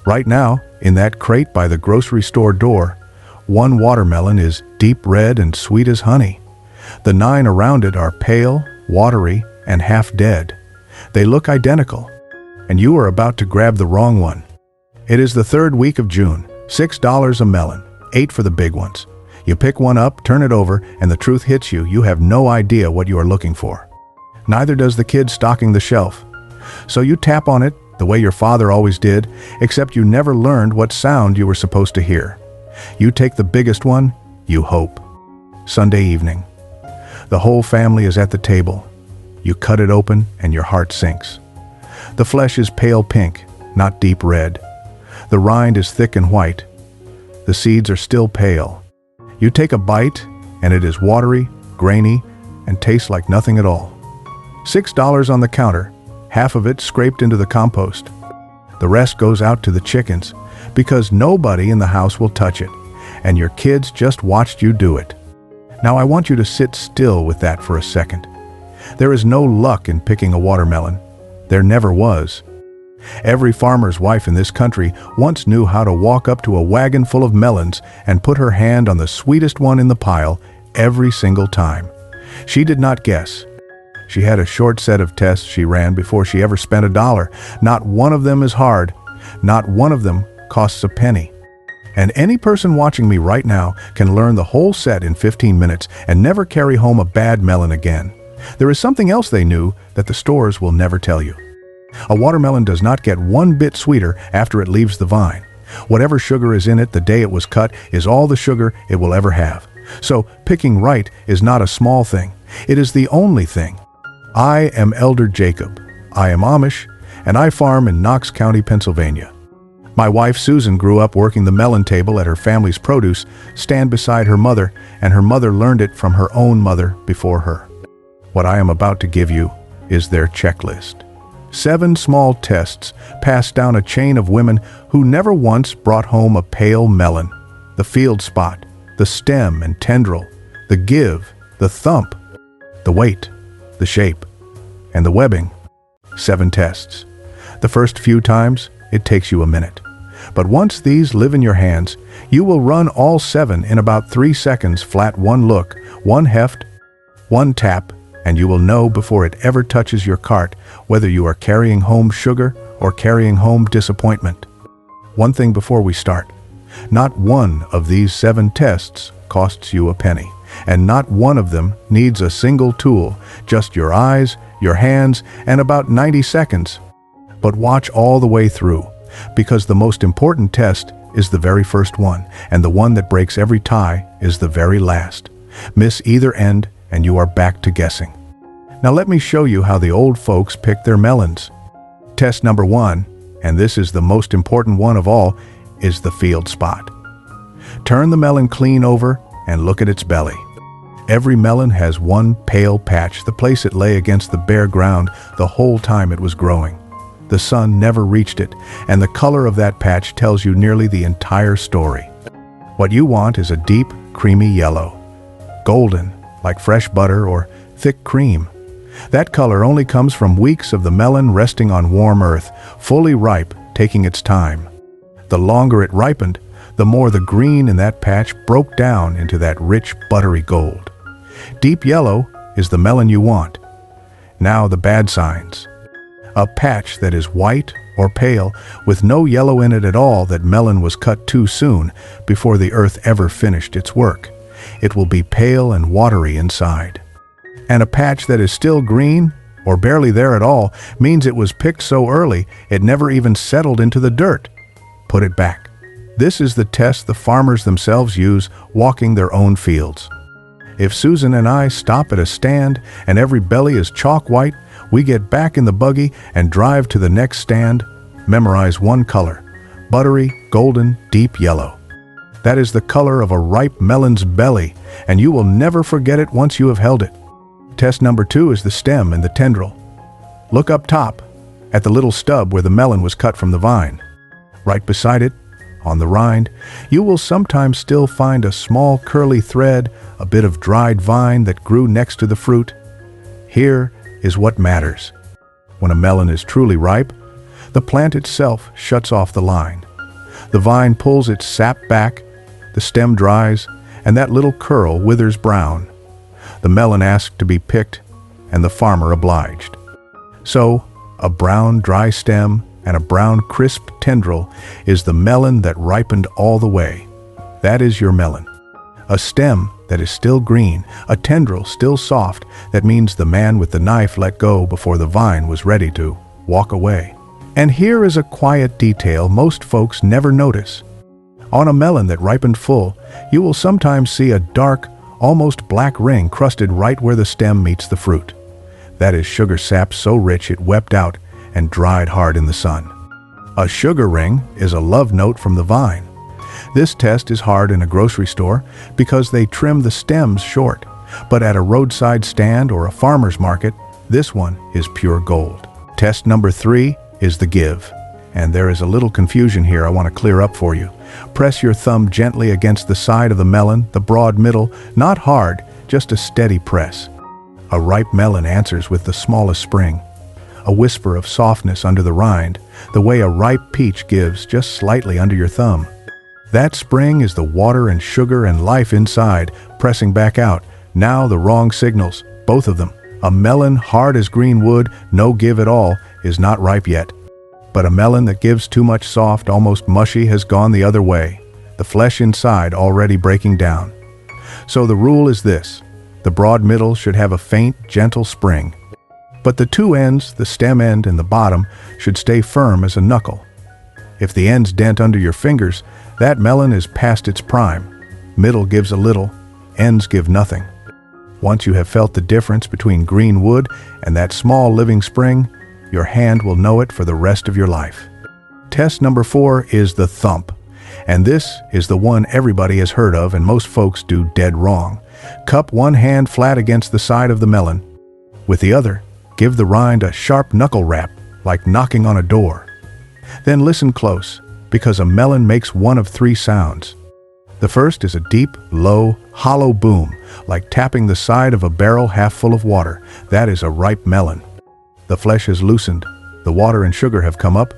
Right now, in that crate by the grocery store door, one watermelon is deep red and sweet as honey. The 9 around it are pale, watery, and half dead. They look identical, and you are about to grab the wrong one. It is the 3rd week of June, $6 a melon, 8 for the big ones. You pick one up, turn it over, and the truth hits you. You have no idea what you are looking for. Neither does the kid stocking the shelf. So you tap on it the way your father always did, except you never learned what sound you were supposed to hear. You take the biggest one, you hope. Sunday evening. The whole family is at the table. You cut it open and your heart sinks. The flesh is pale pink, not deep red. The rind is thick and white. The seeds are still pale. You take a bite and it is watery, grainy, and tastes like nothing at all. $6 on the counter, half of it scraped into the compost. The rest goes out to the chickens because nobody in the house will touch it, and your kids just watched you do it. Now I want you to sit still with that for a second. There is no luck in picking a watermelon. There never was. Every farmer's wife in this country once knew how to walk up to a wagon full of melons and put her hand on the sweetest one in the pile every single time. She did not guess. She had a short set of tests she ran before she ever spent $1. Not one of them is hard. Not one of them costs a penny. And any person watching me right now can learn the whole set in 15 minutes and never carry home a bad melon again. There is something else they knew that the stores will never tell you. A watermelon does not get one bit sweeter after it leaves the vine. Whatever sugar is in it the day it was cut is all the sugar it will ever have. So picking right is not a small thing. It is the only thing. I am Elder Jacob. I am Amish, and I farm in Knox County, Pennsylvania. My wife Susan grew up working the melon table at her family's produce stand beside her mother, and her mother learned it from her own mother before her. What I am about to give you is their checklist. 7 small tests passed down a chain of women who never once brought home a pale melon. The field spot, the stem and tendril, the give, the thump, the weight, the shape, and the webbing. 7 tests. The first few times, it takes you a minute. But once these live in your hands, you will run all 7 in about 3 seconds flat. One look, one heft, one tap, and you will know before it ever touches your cart whether you are carrying home sugar or carrying home disappointment. One thing before we start. Not one of these 7 tests costs you a penny, and not one of them needs a single tool, just your eyes, your hands, and about 90 seconds. But watch all the way through, because the most important test is the very first one, and the one that breaks every tie is the very last. Miss either end, and you are back to guessing. Now let me show you how the old folks pick their melons. Test number 1, and this is the most important one of all, is the field spot. Turn the melon clean over and look at its belly. Every melon has one pale patch, the place it lay against the bare ground the whole time it was growing. The sun never reached it, and the color of that patch tells you nearly the entire story. What you want is a deep, creamy yellow. Golden, like fresh butter or thick cream. That color only comes from weeks of the melon resting on warm earth, fully ripe, taking its time. The longer it ripened, the more the green in that patch broke down into that rich, buttery gold. Deep yellow is the melon you want. Now the bad signs. A patch that is white or pale with no yellow in it at all. That melon was cut too soon before the earth ever finished its work. It will be pale and watery inside. And a patch that is still green or barely there at all means it was picked so early it never even settled into the dirt. Put it back. This is the test the farmers themselves use walking their own fields. If Susan and I stop at a stand and every belly is chalk white, we get back in the buggy and drive to the next stand, memorize one color, buttery, golden, deep yellow. That is the color of a ripe melon's belly, and you will never forget it once you have held it. Test number 2 is the stem and the tendril. Look up top at the little stub where the melon was cut from the vine. Right beside it, on the rind, you will sometimes still find a small curly thread, a bit of dried vine that grew next to the fruit. Here is what matters. When a melon is truly ripe, the plant itself shuts off the line. The vine pulls its sap back, the stem dries, and that little curl withers brown. The melon asked to be picked, and the farmer obliged. So, a brown dry stem and a brown crisp tendril is the melon that ripened all the way. That is your melon. A stem that is still green, a tendril still soft, that means the man with the knife let go before the vine was ready to walk away. And here is a quiet detail most folks never notice. On a melon that ripened full, you will sometimes see a dark, almost black ring crusted right where the stem meets the fruit. That is sugar sap so rich it wept out and dried hard in the sun. A sugar ring is a love note from the vine. This test is hard in a grocery store because they trim the stems short, but at a roadside stand or a farmer's market, this one is pure gold. Test number 3 is the give. And there is a little confusion here I want to clear up for you. Press your thumb gently against the side of the melon, the broad middle, not hard, just a steady press. A ripe melon answers with the smallest spring. A whisper of softness under the rind, the way a ripe peach gives just slightly under your thumb. That spring is the water and sugar and life inside, pressing back out. Now the wrong signals, both of them. A melon hard as green wood, no give at all, is not ripe yet. But a melon that gives too much soft, almost mushy, has gone the other way, the flesh inside already breaking down. So the rule is this: the broad middle should have a faint, gentle spring. But the two ends, the stem end and the bottom, should stay firm as a knuckle. If the ends dent under your fingers, that melon is past its prime. Middle gives a little, ends give nothing. Once you have felt the difference between green wood and that small living spring, your hand will know it for the rest of your life. Test number 4 is the thump. And this is the one everybody has heard of and most folks do dead wrong. Cup one hand flat against the side of the melon. With the other, give the rind a sharp knuckle rap, like knocking on a door. Then listen close, because a melon makes one of 3 sounds. The first is a deep, low, hollow boom, like tapping the side of a barrel half full of water. That is a ripe melon. The flesh has loosened, the water and sugar have come up,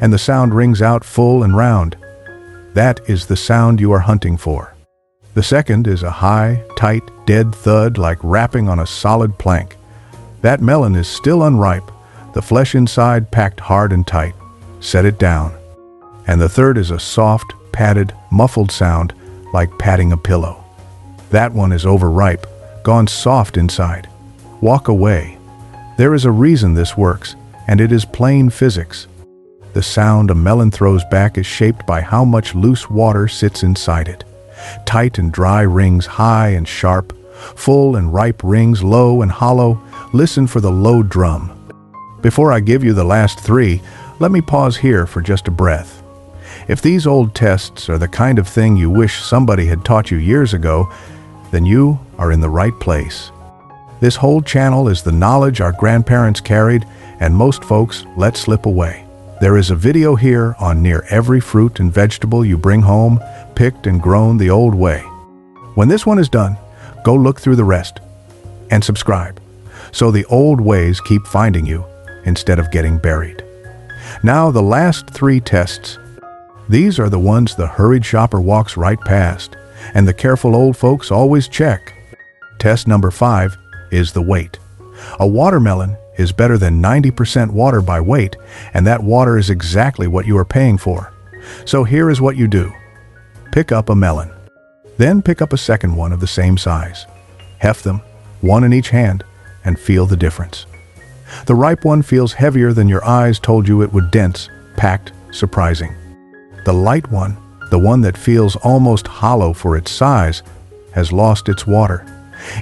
and the sound rings out full and round. That is the sound you are hunting for. The second is a high, tight, dead thud like rapping on a solid plank. That melon is still unripe, the flesh inside packed hard and tight. Set it down. And the third is a soft, padded, muffled sound like patting a pillow. That one is overripe, gone soft inside. Walk away. There is a reason this works, and it is plain physics. The sound a melon throws back is shaped by how much loose water sits inside it. Tight and dry rings high and sharp, full and ripe rings low and hollow. Listen for the low drum. Before I give you the last 3, let me pause here for just a breath. If these old tests are the kind of thing you wish somebody had taught you years ago, then you are in the right place. This whole channel is the knowledge our grandparents carried and most folks let slip away. There is a video here on near every fruit and vegetable you bring home, picked and grown the old way. When this one is done, go look through the rest and subscribe, so the old ways keep finding you instead of getting buried. Now the last 3 tests. These are the ones the hurried shopper walks right past, and the careful old folks always check. Test number 5 is the weight. A watermelon is better than 90% water by weight, and that water is exactly what you are paying for. So here is what you do. Pick up a melon. Then pick up a second one of the same size. Heft them, one in each hand, and feel the difference. The ripe one feels heavier than your eyes told you it would, dense, packed, surprising. The light one, the one that feels almost hollow for its size, has lost its water.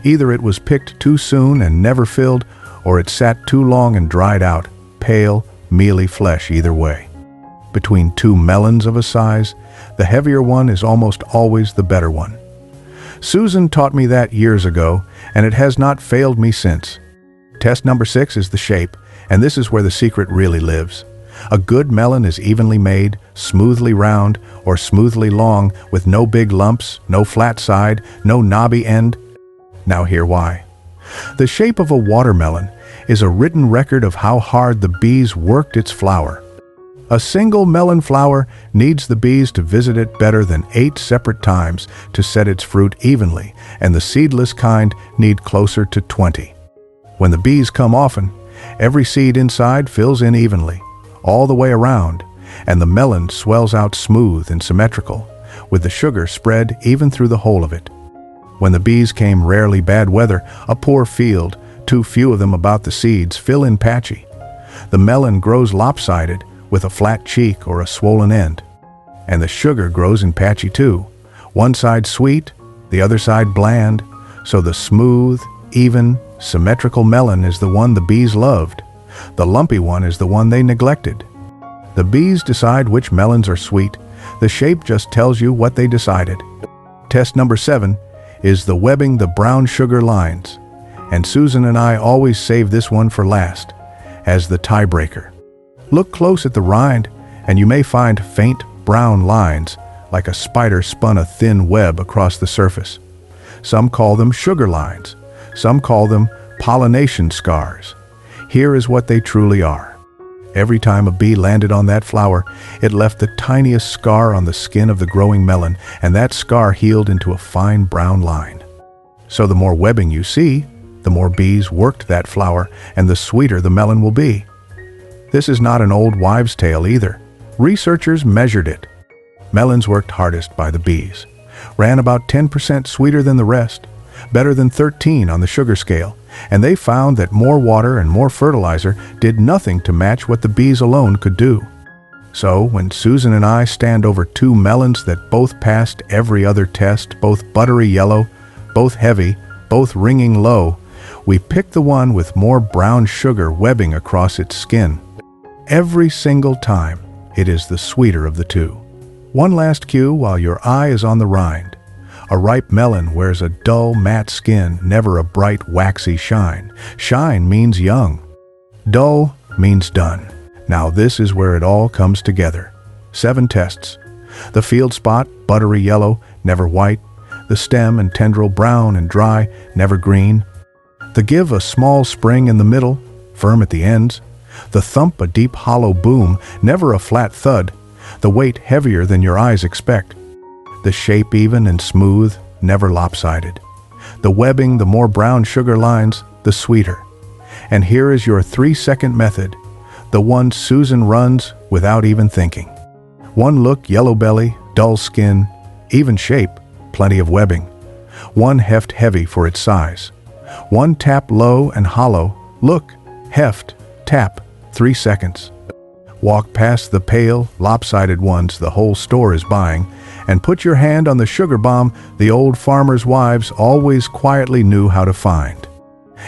Either it was picked too soon and never filled, or it sat too long and dried out, pale, mealy flesh either way. Between 2 melons of a size, the heavier one is almost always the better one. Susan taught me that years ago, and it has not failed me since. Test number 6 is the shape, and this is where the secret really lives. A good melon is evenly made, smoothly round, or smoothly long, with no big lumps, no flat side, no knobby end. Now hear why. The shape of a watermelon is a written record of how hard the bees worked its flower. A single melon flower needs the bees to visit it better than 8 separate times to set its fruit evenly, and the seedless kind need closer to 20. When the bees come often, every seed inside fills in evenly, all the way around, and the melon swells out smooth and symmetrical, with the sugar spread even through the whole of it. When the bees came rarely bad weather, a poor field, too few of them about the seeds, fill in patchy. The melon grows lopsided, with a flat cheek or a swollen end. And the sugar grows in patchy too, one side sweet, the other side bland, so the smooth, even, symmetrical melon is the one the bees loved. The lumpy one is the one they neglected. The bees decide which melons are sweet. The shape just tells you what they decided. Test number 7 is the webbing the brown sugar lines. And Susan and I always save this one for last, as the tiebreaker. Look close at the rind, and you may find faint brown lines, like a spider spun a thin web across the surface. Some call them sugar lines. Some call them pollination scars. Here is what they truly are. Every time a bee landed on that flower, it left the tiniest scar on the skin of the growing melon, and that scar healed into a fine brown line. So the more webbing you see, the more bees worked that flower, and the sweeter the melon will be. This is not an old wives' tale either. Researchers measured it. Melons worked hardest by the bees, ran about 10% sweeter than the rest, better than 13 on the sugar scale, and they found that more water and more fertilizer did nothing to match what the bees alone could do. So, when Susan and I stand over 2 melons that both passed every other test, both buttery yellow, both heavy, both ringing low, we pick the one with more brown sugar webbing across its skin. Every single time, it is the sweeter of the two. One last cue while your eye is on the rind. A ripe melon wears a dull, matte skin, never a bright, waxy shine. Shine means young. Dull means done. Now this is where it all comes together. 7 tests. The field spot, buttery yellow, never white. The stem and tendril brown and dry, never green. The give a small spring in the middle, firm at the ends. The thump a deep hollow boom, never a flat thud. The weight heavier than your eyes expect. The shape even and smooth, never lopsided. The webbing, the more brown sugar lines, the sweeter. And here is your 3-second method, the one Susan runs without even thinking. 1 look, yellow belly, dull skin, even shape, plenty of webbing. 1 heft heavy for its size. 1 tap low and hollow, look, heft, tap, 3 seconds. Walk past the pale, lopsided ones the whole store is buying, and put your hand on the sugar bomb the old farmers' wives always quietly knew how to find.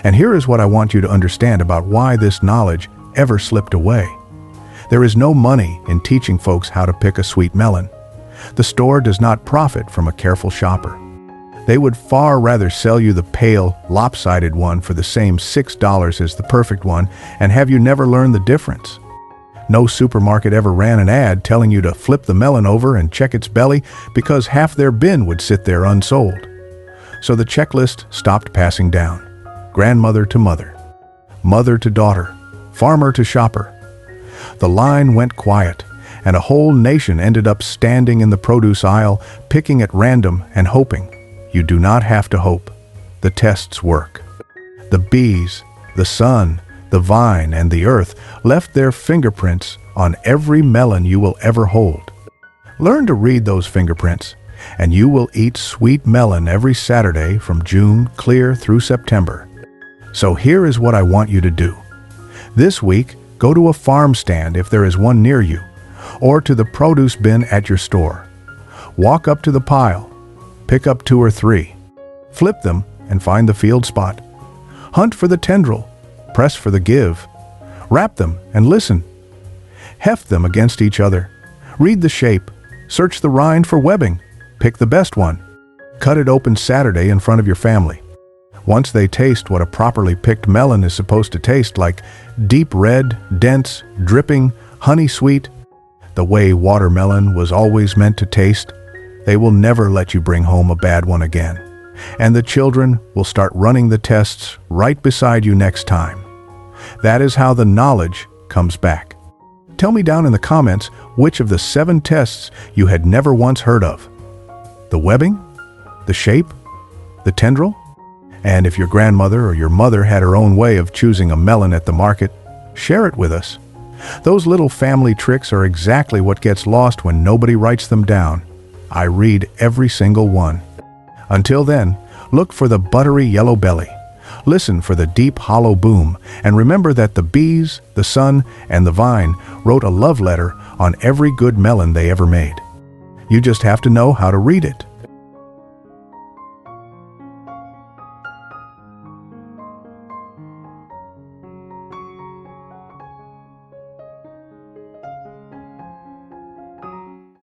And here is what I want you to understand about why this knowledge ever slipped away. There is no money in teaching folks how to pick a sweet melon. The store does not profit from a careful shopper. They would far rather sell you the pale, lopsided one for the same $6 as the perfect one and have you never learn the difference. No supermarket ever ran an ad telling you to flip the melon over and check its belly because half their bin would sit there unsold. So the checklist stopped passing down. Grandmother to mother, mother to daughter, farmer to shopper. The line went quiet, and a whole nation ended up standing in the produce aisle, picking at random and hoping. You do not have to hope. The tests work. The bees, the sun, the vine, and the earth left their fingerprints on every melon you will ever hold. Learn to read those fingerprints, and you will eat sweet melon every Saturday from June clear through September. So here is what I want you to do. This week, go to a farm stand if there is one near you, or to the produce bin at your store. Walk up to the pile. Pick up 2 or 3. Flip them and find the field spot. Hunt for the tendril. Press for the give. Wrap them and listen. Heft them against each other. Read the shape. Search the rind for webbing. Pick the best one. Cut it open Saturday in front of your family. Once they taste what a properly picked melon is supposed to taste like, deep red, dense, dripping, honey sweet, the way watermelon was always meant to taste, they will never let you bring home a bad one again. And the children will start running the tests right beside you next time. That is how the knowledge comes back. Tell me down in the comments which of the 7 tests you had never once heard of. The webbing? The shape? The tendril? And if your grandmother or your mother had her own way of choosing a melon at the market, share it with us. Those little family tricks are exactly what gets lost when nobody writes them down. I read every single one. Until then, look for the buttery yellow belly. Listen for the deep hollow boom, and remember that the bees, the sun, and the vine wrote a love letter on every good melon they ever made. You just have to know how to read it.